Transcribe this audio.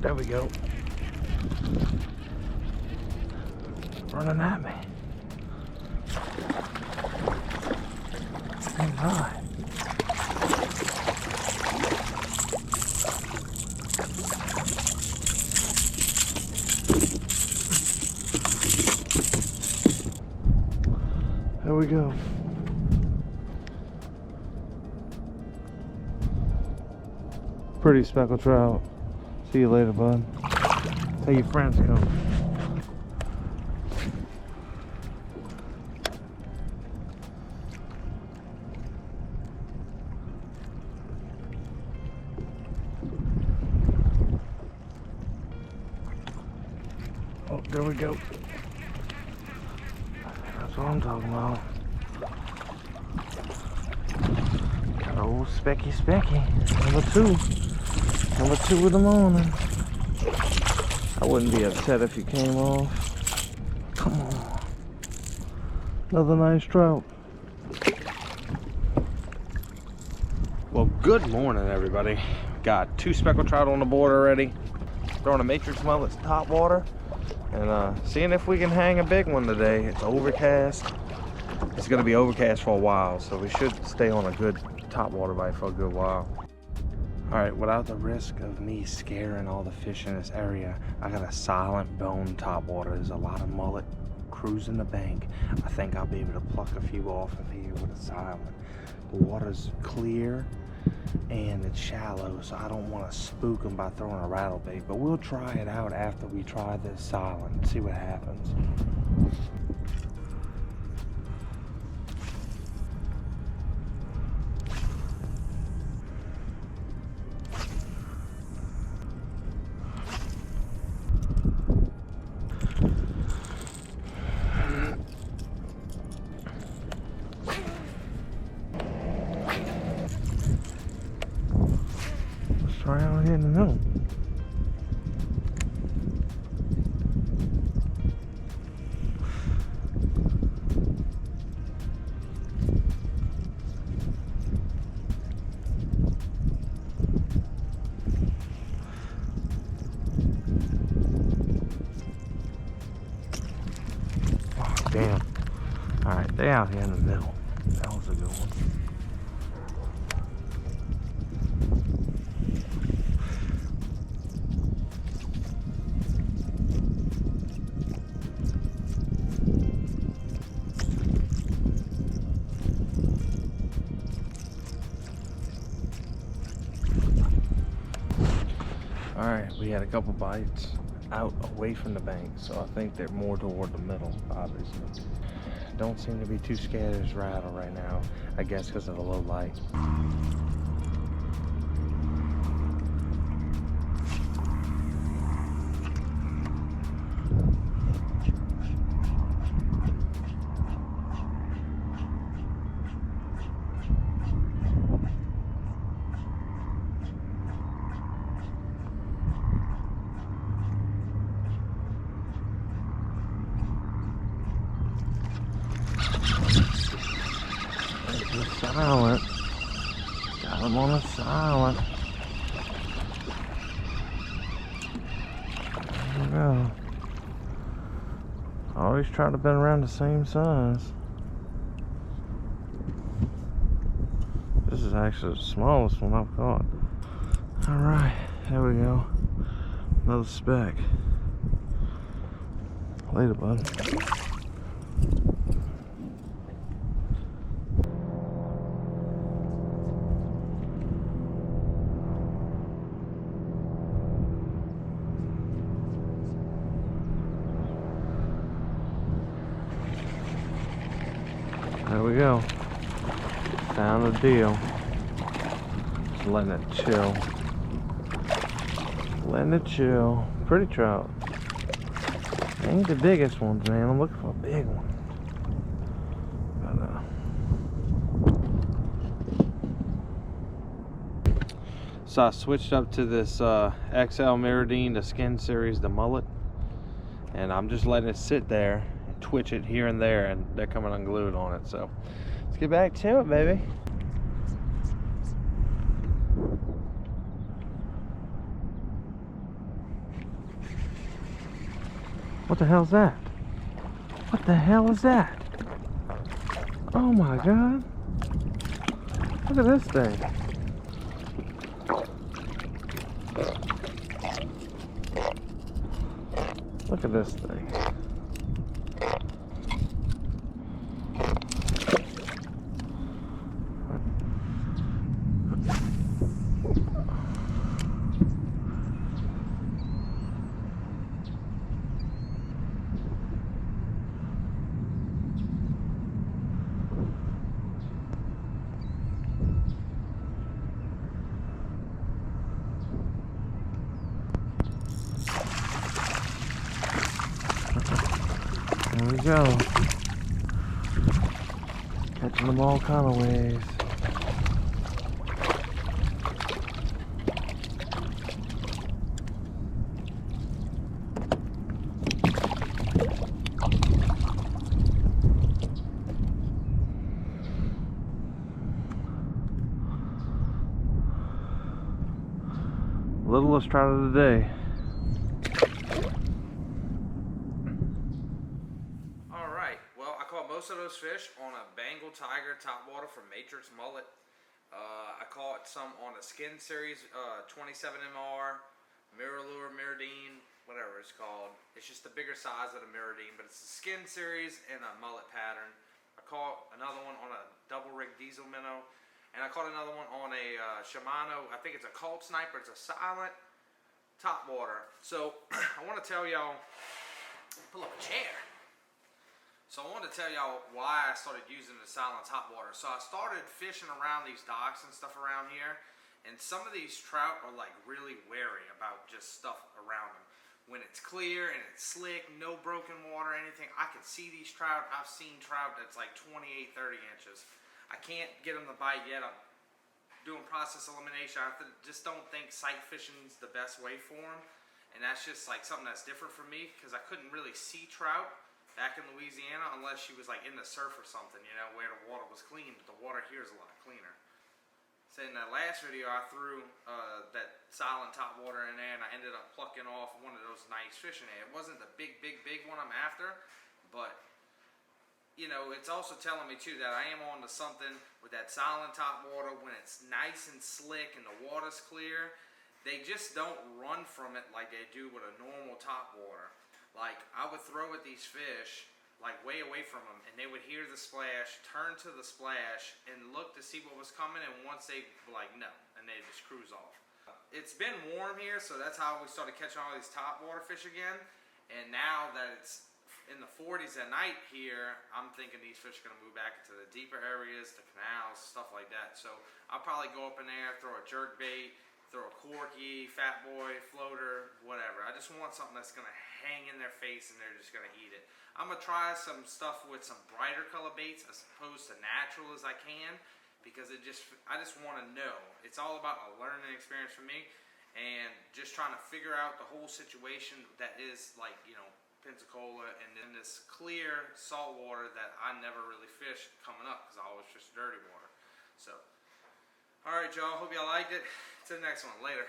There we go. Running at me. All right. There we go. Pretty speckled trout. See you later, bud. Tell your friends come. Oh, there we go. That's what I'm talking about. Got old Specky. Number two in the morning. I wouldn't be upset if you came off. Come on. Another nice trout. Well, good morning, everybody. Got 2 speckled trout on the board already. Throwing a matrix mullet top water. And seeing if we can hang a big one today. It's overcast. It's going to be overcast for a while, so we should stay on a good top water bite for a good while. Alright, without the risk of me scaring all the fish in this area, I got a silent bone top water. There's a lot of mullet cruising the bank. I think I'll be able to pluck a few off of here with a silent. The water's clear and it's shallow, so I don't want to spook them by throwing a rattle bait, but we'll try it out after we try this silent and see what happens. Right out here in the middle. Oh, damn. Alright, they out here in the middle. That was a good one. Alright, we had a couple bites out away from the bank, so I think they're more toward the middle, obviously. Don't seem to be too scared of this rattle right now, I guess because of the low light. Silent. Got him on a silent. There we go. Always try to bend around the same size. This is actually the smallest one I've caught. Alright, there we go. Another speck. Later, bud. There we go. Found a deal. Just letting it chill. Letting it chill. Pretty trout. Ain't the biggest ones, man. I'm looking for a big one. But, so I switched up to this XL Mirrodine, the Skin Series, the mullet. And I'm just letting it sit there. Twitch it here and there, and they're coming unglued on it. So let's get back to it, baby. What the hell's that? What the hell is that? Oh my god. Look at this thing. Look at this thing. There we go. Catching them all kind of ways. Littlest trout of the day. Most of those fish on a Bengal Tiger topwater from Matrix Mullet. I caught some on a Skin Series 27 MR, Mirror Lure, Mirrodine, whatever it's called. It's just the bigger size of the Mirrodine, but it's a Skin Series and a mullet pattern. I caught another one on a double rig diesel minnow, and I caught another one on a Shimano. I think it's a Cold Sniper. It's a silent topwater. So I want to tell y'all, pull up a chair. So I wanted to tell y'all why I started using the silent topwater. So I started fishing around these docks and stuff around here, and some of these trout are like really wary about just stuff around them. When it's clear and it's slick, no broken water, anything, I can see these trout. I've seen trout that's like 28, 30 inches. I can't get them to bite yet. I'm doing process elimination. I just don't think sight fishing is the best way for them, and that's just like something that's different for me because I couldn't really see trout back in Louisiana unless she was like in the surf or something, you know, where the water was clean, but the water here is a lot cleaner. So in that last video I threw that silent topwater in there, and I ended up plucking off one of those nice fish in there. It wasn't the big one I'm after, but you know, it's also telling me too that I am on to something with that silent topwater. When it's nice and slick and the water's clear, they just don't run from it like they do with a normal topwater. Like, I would throw at these fish, like way away from them, and they would hear the splash, turn to the splash, and look to see what was coming, and once they were like, no, and they just cruise off. It's been warm here, so that's how we started catching all these topwater fish again, and now that it's in the 40s at night here, I'm thinking these fish are going to move back into the deeper areas, the canals, stuff like that. So I'll probably go up in there, throw a jerk bait, throw a corky, fat boy, floater, whatever. I just want something that's going to hang in their face and they're just going to eat it. I'm going to try some stuff with some brighter color baits as opposed to natural as I can, because I just want to know. It's all about a learning experience for me and just trying to figure out the whole situation that is like, you know, Pensacola and then this clear salt water that I never really fished coming up because I always fish dirty water. So, alright y'all, hope y'all liked it. To the next one. Later.